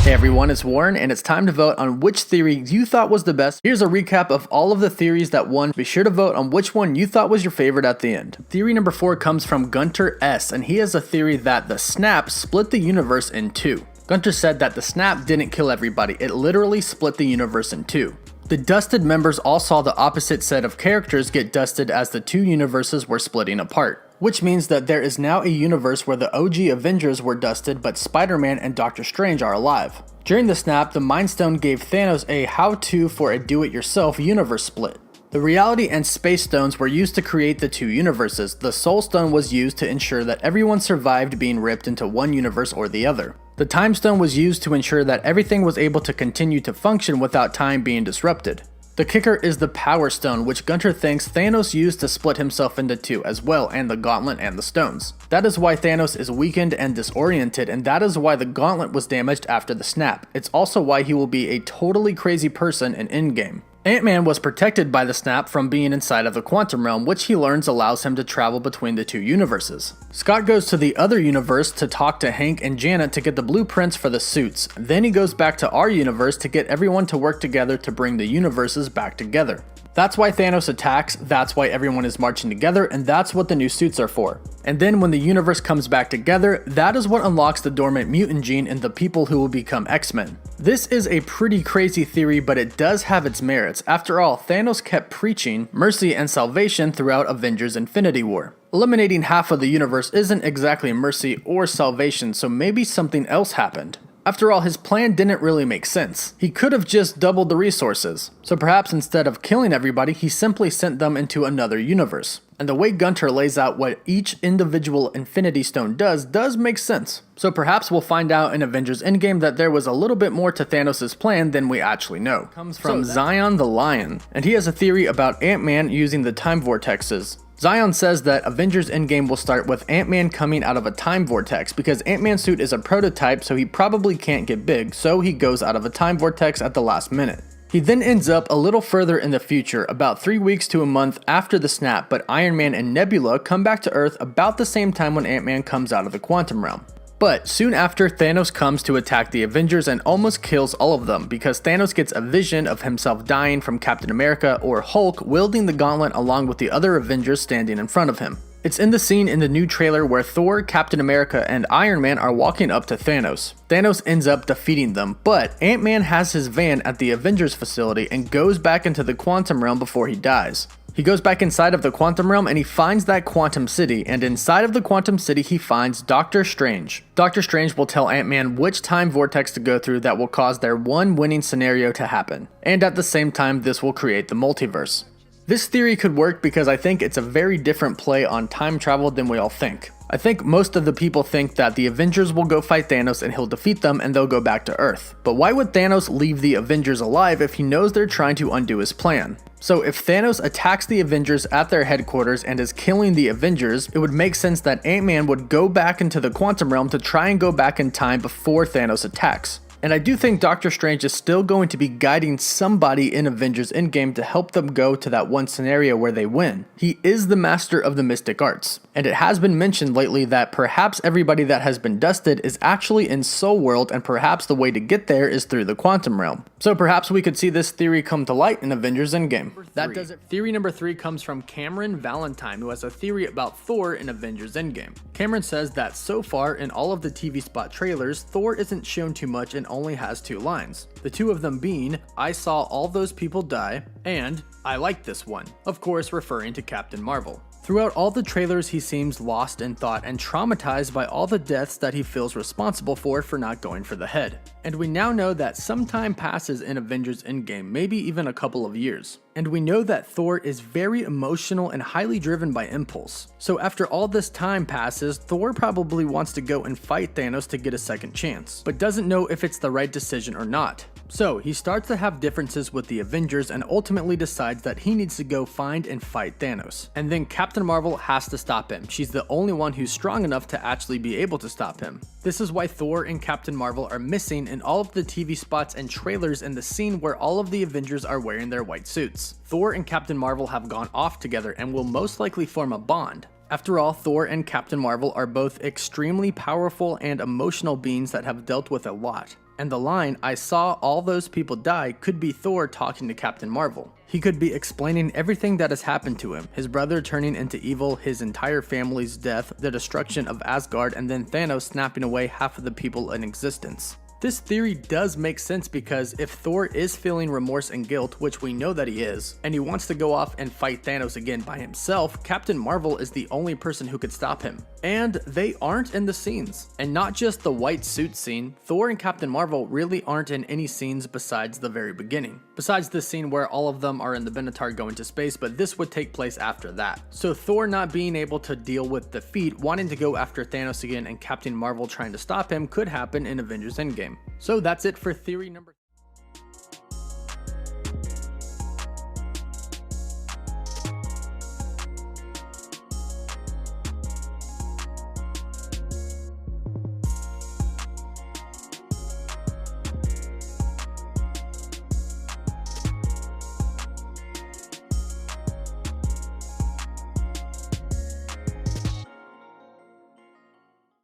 Hey everyone, it's Warren, and it's time to vote on which theory you thought was the best. Here's a recap of all of the theories that won. Be sure to vote on which one you thought was your favorite at the end. Theory number 4 comes from Gunter S, and he has a theory that the snap split the universe in two. Gunter said that the snap didn't kill everybody, it literally split the universe in two. The dusted members all saw the opposite set of characters get dusted as the two universes were splitting apart, which means that there is now a universe where the OG Avengers were dusted but Spider-Man and Doctor Strange are alive. During the snap, the Mind Stone gave Thanos a how-to for a do-it-yourself universe split. The Reality and Space Stones were used to create the two universes. The Soul Stone was used to ensure that everyone survived being ripped into one universe or the other. The Time Stone was used to ensure that everything was able to continue to function without time being disrupted. The kicker is the Power Stone, which Gunter thinks Thanos used to split himself into two as well, and the Gauntlet and the Stones. That is why Thanos is weakened and disoriented, and that is why the Gauntlet was damaged after the snap. It's also why he will be a totally crazy person in Endgame. Ant-Man was protected by the snap from being inside of the quantum realm, which he learns allows him to travel between the two universes. Scott goes to the other universe to talk to Hank and Janet to get the blueprints for the suits. Then he goes back to our universe to get everyone to work together to bring the universes back together. That's why Thanos attacks, that's why everyone is marching together, and that's what the new suits are for. And then when the universe comes back together, that is what unlocks the dormant mutant gene in the people who will become X-Men. This is a pretty crazy theory, but it does have its merits. After all, Thanos kept preaching mercy and salvation throughout Avengers Infinity War. Eliminating half of the universe isn't exactly mercy or salvation, so maybe something else happened. After all, his plan didn't really make sense. He could have just doubled the resources. So perhaps instead of killing everybody, he simply sent them into another universe. And the way Gunter lays out what each individual Infinity Stone does make sense. So perhaps we'll find out in Avengers Endgame that there was a little bit more to Thanos' plan than we actually know. Comes from Zion the Lion, and he has a theory about Ant-Man using the time vortexes. Zion says that Avengers Endgame will start with Ant-Man coming out of a time vortex because Ant-Man's suit is a prototype, so he probably can't get big, so he goes out of a time vortex at the last minute. He then ends up a little further in the future, about 3 weeks to a month after the snap, but Iron Man and Nebula come back to Earth about the same time when Ant-Man comes out of the quantum realm. But soon after, Thanos comes to attack the Avengers and almost kills all of them because Thanos gets a vision of himself dying from Captain America or Hulk wielding the gauntlet along with the other Avengers standing in front of him. It's in the scene in the new trailer where Thor, Captain America, and Iron Man are walking up to Thanos. Thanos ends up defeating them, but Ant-Man has his van at the Avengers facility and goes back into the quantum realm before he dies. He goes back inside of the quantum realm and he finds that quantum city, and inside of the quantum city he finds Doctor Strange. Doctor Strange will tell Ant-Man which time vortex to go through that will cause their one winning scenario to happen, and at the same time this will create the multiverse. This theory could work because I think it's a very different play on time travel than we all think. I think most of the people think that the Avengers will go fight Thanos and he'll defeat them and they'll go back to Earth. But why would Thanos leave the Avengers alive if he knows they're trying to undo his plan? So if Thanos attacks the Avengers at their headquarters and is killing the Avengers, it would make sense that Ant-Man would go back into the quantum realm to try and go back in time before Thanos attacks. And I do think Doctor Strange is still going to be guiding somebody in Avengers Endgame to help them go to that one scenario where they win. He is the master of the mystic arts. And it has been mentioned lately that perhaps everybody that has been dusted is actually in Soul World, and perhaps the way to get there is through the quantum realm. So perhaps we could see this theory come to light in Avengers Endgame. That does it. Theory number 3 comes from Cameron Valentine, who has a theory about Thor in Avengers Endgame. Cameron says that so far in all of the TV spot trailers, Thor isn't shown too much and only has 2 lines. The 2 of them being, "I saw all those people die," and "I like this one," of course referring to Captain Marvel. Throughout all the trailers, he seems lost in thought and traumatized by all the deaths that he feels responsible for not going for the head. And we now know that some time passes in Avengers Endgame, maybe even a couple of years. And we know that Thor is very emotional and highly driven by impulse. So after all this time passes, Thor probably wants to go and fight Thanos to get a second chance, but doesn't know if it's the right decision or not. So he starts to have differences with the Avengers and ultimately decides that he needs to go find and fight Thanos. And then Captain Marvel has to stop him. She's the only one who's strong enough to actually be able to stop him. This is why Thor and Captain Marvel are missing in all of the TV spots and trailers in the scene where all of the Avengers are wearing their white suits. Thor and Captain Marvel have gone off together and will most likely form a bond. After all, Thor and Captain Marvel are both extremely powerful and emotional beings that have dealt with a lot. And the line, "I saw all those people die," could be Thor talking to Captain Marvel. He could be explaining everything that has happened to him, his brother turning into evil, his entire family's death, the destruction of Asgard, and then Thanos snapping away half of the people in existence. This theory does make sense because if Thor is feeling remorse and guilt, which we know that he is, and he wants to go off and fight Thanos again by himself, Captain Marvel is the only person who could stop him. And they aren't in the scenes. And not just the white suit scene, Thor and Captain Marvel really aren't in any scenes besides the very beginning. Besides the scene where all of them are in the Minotaur going to space, but this would take place after that. So Thor not being able to deal with defeat, wanting to go after Thanos again, and Captain Marvel trying to stop him could happen in Avengers Endgame. So that's it for theory number